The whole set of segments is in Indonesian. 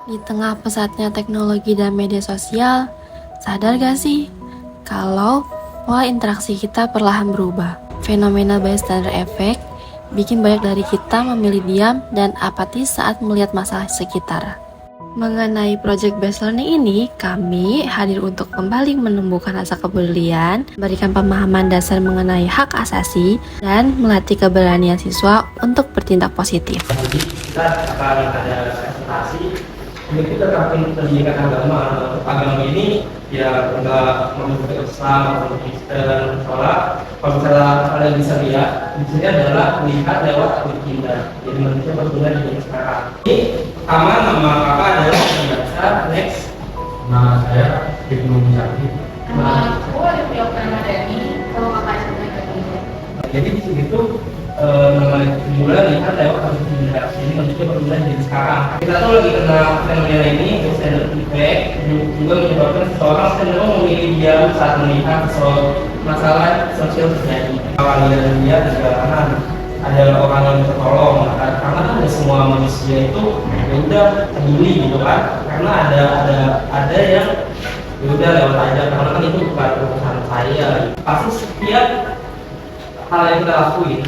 Di tengah pesatnya teknologi dan media sosial, sadar gak sih kalau pola interaksi kita perlahan berubah? Fenomena bystander effect bikin banyak dari kita memilih diam dan apatis saat melihat masalah sekitar. Mengenai project based learning ini, kami hadir untuk kembali menumbuhkan rasa kepedulian, memberikan pemahaman dasar mengenai hak asasi, dan melatih keberanian siswa untuk bertindak positif. Jadi kita akan ada presentasi untuk kita terapkan pendidikan agama ini ya nggak membentuk Islam atau Kristen. Soalnya kalau misalnya kalian bisa lihat di sini adalah melihat lewat kita, jadi manusia berbeda di sekarang. Ini pertama nama kakak adalah biasa. Next, Nama saya Ibnu Muzaki. Nama aku ada Priok Ramadhani, kalau kakak saya juga. jadi di sini tuh nama bulan lihat lewat kasus pindah. Jadi manusia berbeda di sekarang. Kita tuh lagi kena fenomena ini, bystander effect, juga menyebabkan seseorang cenderung memilih diam saat melihat masalah sosial terjadi. Awalnya dia juga karena ada orang yang minta tolong, karena kan ada semua manusia itu ya udah peduli gitu kan, karena ada yang ya udah lewat aja, karena kan itu bukan urusan saya. Pasti setiap hal yang kita lakuin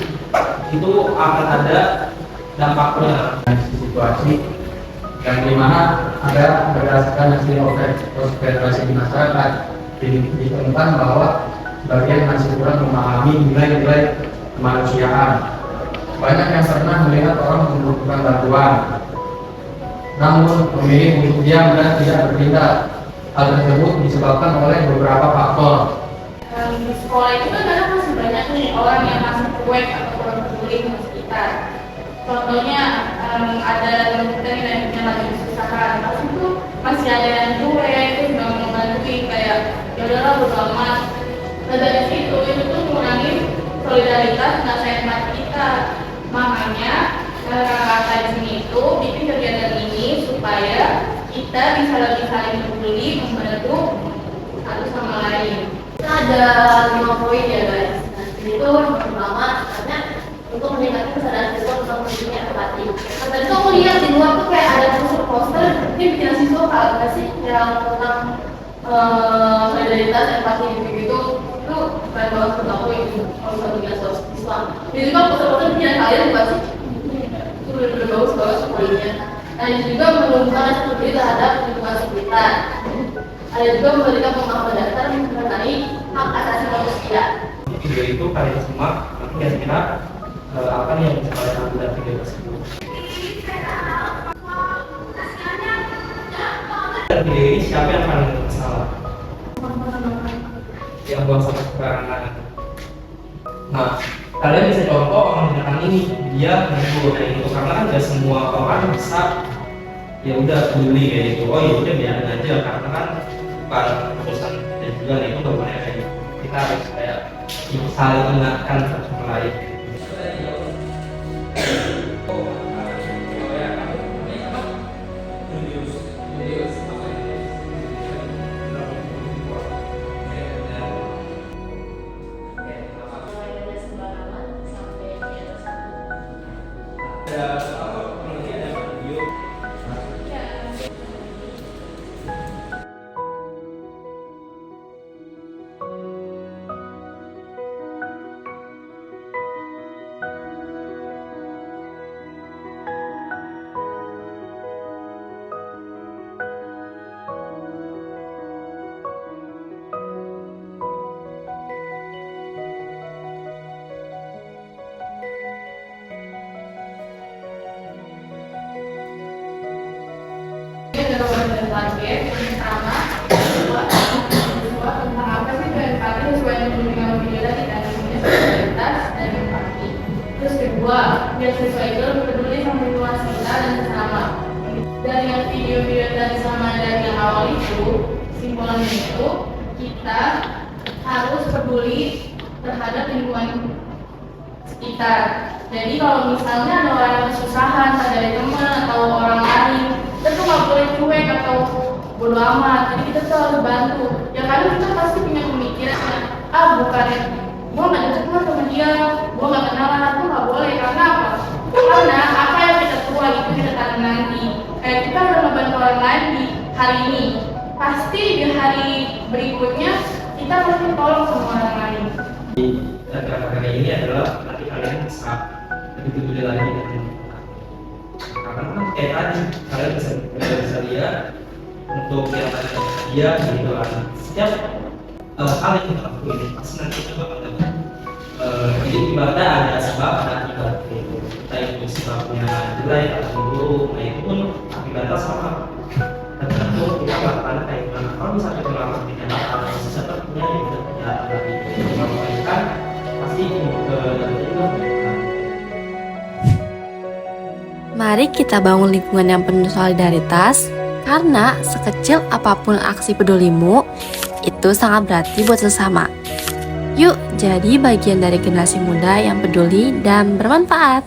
itu akan ada dampaknya. Situasi yang dimana ada berdasarkan hasil observasi di masyarakat ditemukan bahwa sebagian masih kurang memahami nilai-nilai kemanusiaan. Banyak yang pernah melihat orang membutuhkan bantuan, namun memilih untuk diam dan tidak bertindak. Hal tersebut disebabkan oleh beberapa faktor. Di sekolah itu kan kadang masih banyak nih orang yang masih cuek atau kurang peduli sama sekitar. Contohnya ada teman kita yang lagi kesusahan, pas itu masih ada yang cuek, terus nggak mau bantuin, kayak ya udahlah bodo amat. Nah dari situ itu tuh ngurangin solidaritas dan empati kita. Makanya kata-kata di sini itu bikin kegiatan ini supaya kita bisa lebih saling peduli, membantu satu sama lain. Ada 5 poin ya guys. Nah, ini tuh yang pertama sebenarnya untuk meningkatkan kesadaran siswa tentang pentingnya empati. Nah, tadi tuh aku lihat di luar tuh kayak ada poster ini bikin siswa nggak sih yang tentang solidaritas, empati gitu itu keren banget menurut aku itu kalau bisa bikin siswa. Jadi juga poster-poster bikin kalian bukan sih? Itu benar-benar bagus banget poinnya. Nah, ini juga menumbuhkan rasa peduli terhadap lingkungan sekitar. Ada juga memberikan pemahaman dasar mengenai hak asasi manusia. Di video itu kalian semua nanti kira-kira apa nih yang bisa kalian ambil dari video tersebut. Dari video ini siapa yang paling bersalah? Yang buang sampah sembarangan. Nah, kalian bisa contoh orang di belakang ini, dia menegur kayak gitu, karena kan gak semua orang bisa ya udah peduli kayak gitu. Oh ya udah biarin aja, karena kan bukan urusan kita juga nih, itu gak boleh kayak gitu. Kita harus kayak saling ingatkan satu sama lain. Ada target pertama kedua tentang apa sih empati sesuai dengan video tadi dan solidaritas dan empati. Terus kedua, biar siswa itu lebih peduli sama lingkungan sekitar dan sesama. Dari yang video-video tadi sama dari yang awal itu, simpulannya itu kita harus peduli terhadap lingkungan sekitar. Jadi kalau misalnya ada orang yang kesusahan, dari teman atau orang lain, kita tuh nggak boleh cuek atau bodo amat. Jadi kita tuh harus bantu. Ya kadang kita pasti punya pemikiran, bukan gua nggak deket sama dia, gua nggak kenalan, aku nggak boleh. Karena apa? Karena apa yang kita tuai itu kita tanam nanti. Kayak kita udah ngebantu orang berkorban di hari ini, pasti di hari berikutnya kita pasti tolong sama orang lain. Kata-kata ini adalah nanti kalian bisa lebih peduli lagi dengan karena kan kayak tadi kalian bisa lihat untuk yang dia gitu kan setiap hal yang kita lakuin pasti nanti kita bakal dapat jadi ibadah ada sebab ada akibat gitu kita itu sebabnya jelek atau buruk nah itu pun akibatnya sama tergantung kita melakukan kayak gimana kalau misalnya kita melakukan kejahatan sepertinya yang kita kejahatan lagi melakukan pasti dapat juga. Mari kita bangun lingkungan yang penuh solidaritas, karena sekecil apapun aksi pedulimu, itu sangat berarti buat sesama. Yuk, jadi bagian dari generasi muda yang peduli dan bermanfaat.